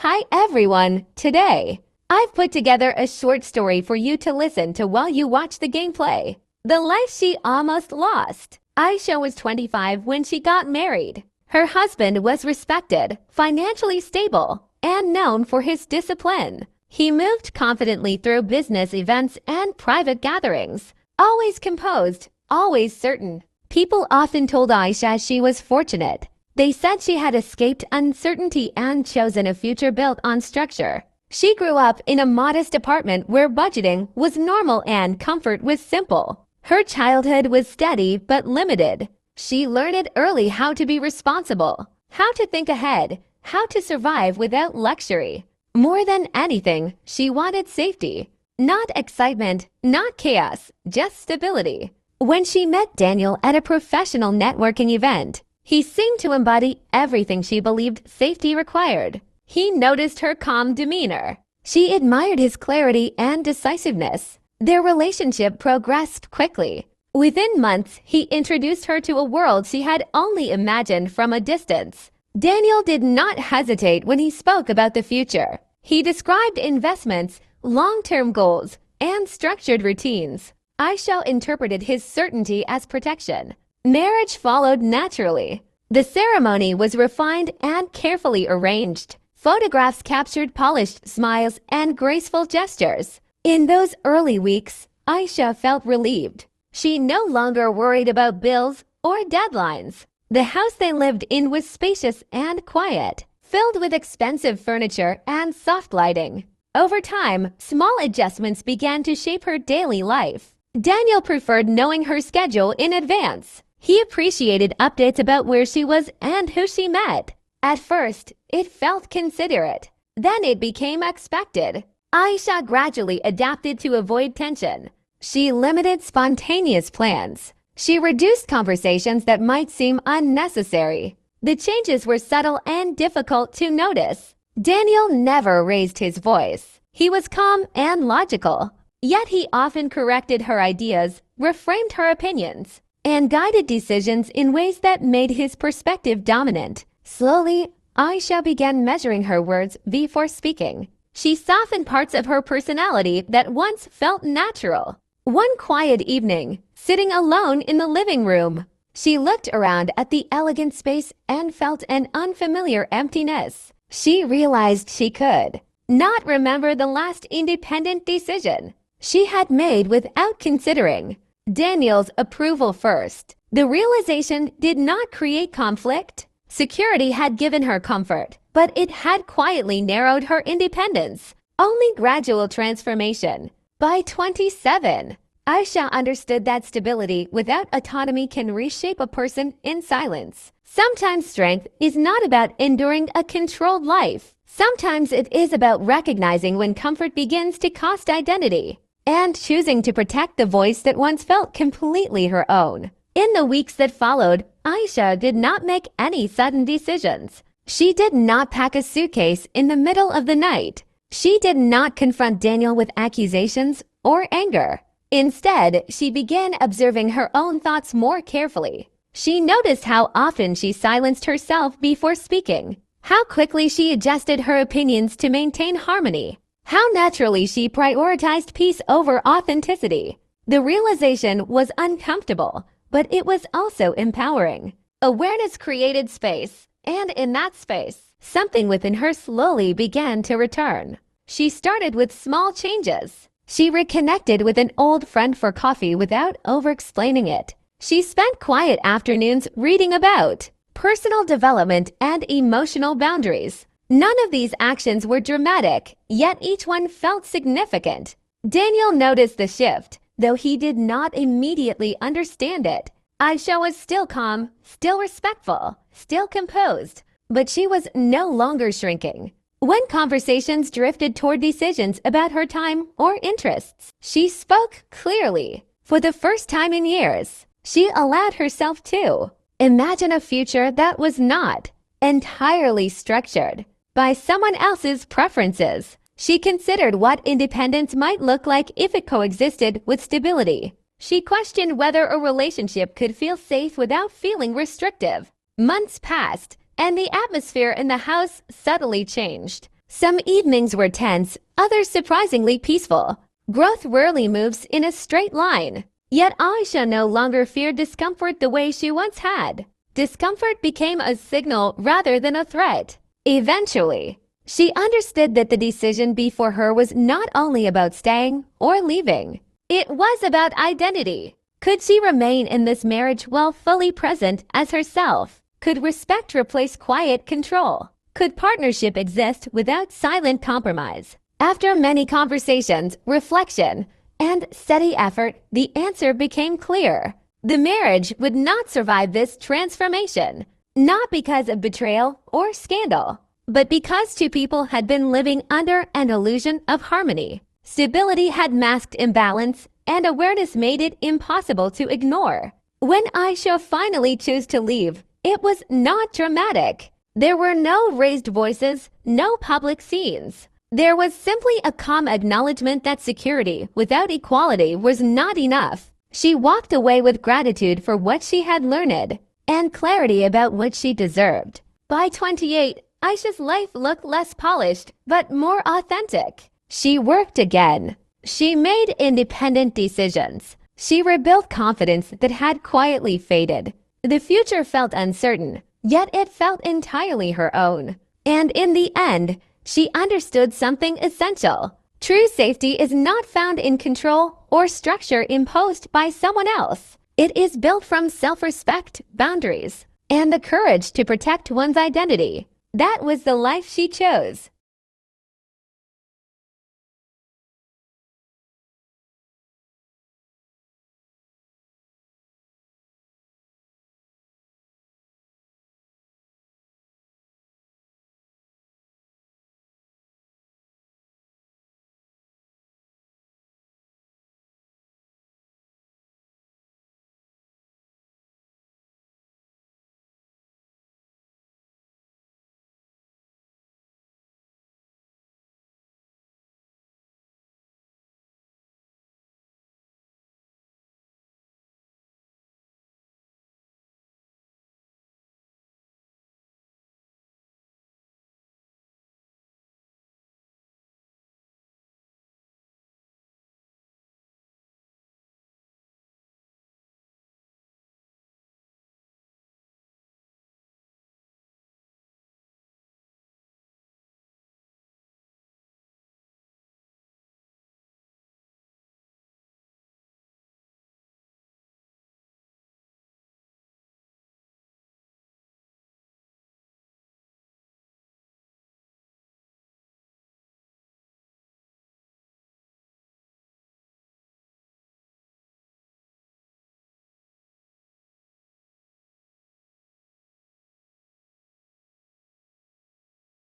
Hi everyone! Today, I've put together a short story for you to listen to while you watch the gameplay. The Life She Almost Lost. Aisha was 25 when she got married. Her husband was respected, financially stable, and known for his discipline. He moved confidently through business events and private gatherings, always composed, always certain. People often told Aisha she was fortunate. They said she had escaped uncertainty and chosen a future built on structure. She grew up in a modest apartment where budgeting was normal and comfort was simple. Her childhood was steady but limited. She learned early how to be responsible, how to think ahead, how to survive without luxury. More than anything, she wanted safety. Not excitement, not chaos, just stability. When she met Daniel at a professional networking event, he seemed to embody everything she believed safety required. He noticed her calm demeanor. She admired his clarity and decisiveness. Their relationship progressed quickly. Within months, he introduced her to a world she had only imagined from a distance. Daniel did not hesitate when he spoke about the future. He described investments, long-term goals, and structured routines. Aisha interpreted his certainty as protection. Marriage followed naturally. The ceremony was refined and carefully arranged. Photographs captured polished smiles and graceful gestures. In those early weeks, Aisha felt relieved. She no longer worried about bills or deadlines. The house they lived in was spacious and quiet, filled with expensive furniture and soft lighting. Over time, small adjustments began to shape her daily life. Daniel preferred knowing her schedule in advance. He appreciated updates about where she was and who she met. At first, it felt considerate. Then it became expected. Aisha gradually adapted to avoid tension. She limited spontaneous plans. She reduced conversations that might seem unnecessary. The changes were subtle and difficult to notice. Daniel never raised his voice. He was calm and logical. Yet he often corrected her ideas, reframed her opinions, and guided decisions in ways that made his perspective dominant. Slowly, Aisha began measuring her words before speaking. She softened parts of her personality that once felt natural. One quiet evening, sitting alone in the living room, she looked around at the elegant space and felt an unfamiliar emptiness. She realized she could not remember the last independent decision she had made without considering Daniel's approval first. The realization did not create conflict. Security had given her comfort, but it had quietly narrowed her independence. Only gradual transformation. By 27, Aisha understood that stability without autonomy can reshape a person in silence. Sometimes strength is not about enduring a controlled life. Sometimes it is about recognizing when comfort begins to cost identity and choosing to protect the voice that once felt completely her own. In the weeks that followed, Aisha did not make any sudden decisions. She did not pack a suitcase in the middle of the night. She did not confront Daniel with accusations or anger. Instead, she began observing her own thoughts more carefully. She noticed how often she silenced herself before speaking, how quickly she adjusted her opinions to maintain harmony, how naturally she prioritized peace over authenticity. The realization was uncomfortable, but it was also empowering. Awareness created space, and in that space, something within her slowly began to return. She started with small changes. She reconnected with an old friend for coffee without over-explaining it. She spent quiet afternoons reading about personal development and emotional boundaries. None of these actions were dramatic, yet each one felt significant. Daniel noticed the shift, though he did not immediately understand it. Aisha was still calm, still respectful, still composed, but she was no longer shrinking. When conversations drifted toward decisions about her time or interests, she spoke clearly. For the first time in years, she allowed herself to imagine a future that was not entirely structured by someone else's preferences. She considered what independence might look like if it coexisted with stability. She questioned whether a relationship could feel safe without feeling restrictive. Months passed, and the atmosphere in the house subtly changed. Some evenings were tense, others surprisingly peaceful. Growth rarely moves in a straight line. Yet Aisha no longer feared discomfort the way she once had. Discomfort became a signal rather than a threat. Eventually, she understood that the decision before her was not only about staying or leaving. It was about identity. Could she remain in this marriage while fully present as herself? Could respect replace quiet control? Could partnership exist without silent compromise? After many conversations, reflection, and steady effort, the answer became clear. The marriage would not survive this transformation, not because of betrayal or scandal, but because two people had been living under an illusion of harmony. Stability had masked imbalance, and awareness made it impossible to ignore. When Aisha finally chose to leave, it was not dramatic. There were no raised voices, no public scenes. There was simply a calm acknowledgement that security without equality was not enough. She walked away with gratitude for what she had learned and clarity about what she deserved. By 28, Aisha's life looked less polished but more authentic. She worked again. She made independent decisions. She rebuilt confidence that had quietly faded. The future felt uncertain, yet it felt entirely her own. And in the end, she understood something essential. True safety is not found in control or structure imposed by someone else. It is built from self-respect, boundaries, and the courage to protect one's identity. That was the life she chose.